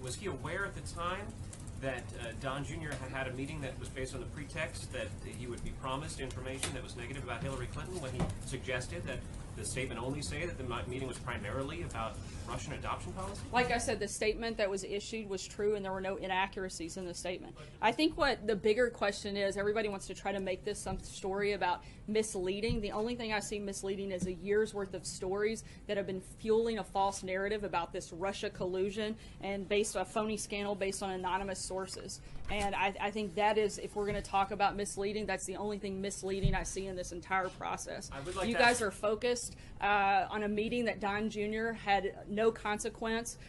was he aware at the time that Don Jr. had a meeting that was based on the pretext that he would be promised information that was negative about Hillary Clinton when he suggested that the statement only say that the meeting was primarily about Russian adoption policy? Like I said, the statement that was issued was true and there were no inaccuracies in the statement. I think what the bigger question is, everybody wants to try to make this some story about misleading. The only thing I see misleading is a year's worth of stories that have been fueling a false narrative about this Russia collusion and based on a phony scandal based on anonymous sources. And I think that is, if we're going to talk about misleading, that's the only thing misleading I see in this entire process. Like you guys are focused on a meeting that Don Jr. had no consequence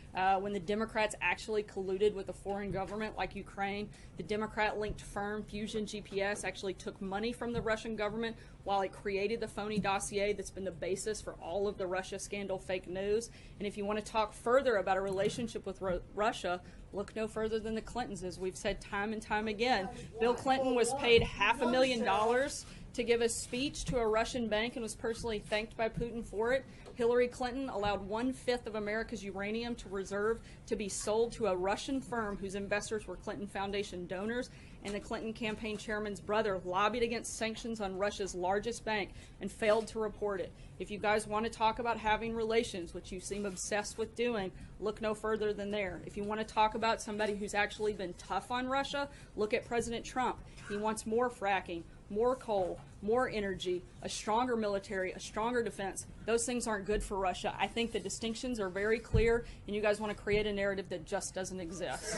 when the Democrats actually colluded with a foreign government like Ukraine. The Democrat-linked firm Fusion GPS actually took money from the Russian government while it created the phony dossier that's been the basis for all of the Russia scandal fake news. And if you want to talk further about a relationship with Russia, look no further than the Clintons. As we've said time and time again, Bill Clinton was paid $500,000 to give a speech to a Russian bank and was personally thanked by Putin for it. Hillary Clinton allowed 1/5 of America's uranium to reserve to be sold to a Russian firm whose investors were Clinton Foundation donors, and the Clinton campaign chairman's brother lobbied against sanctions on Russia's largest bank and failed to report it. If you guys want to talk about having relations, which you seem obsessed with doing, look no further than there. If you want to talk about somebody who's actually been tough on Russia, look at President Trump. He wants more fracking, more coal, more energy, a stronger military, a stronger defense. Those things aren't good for Russia. I think the distinctions are very clear, and you guys want to create a narrative that just doesn't exist.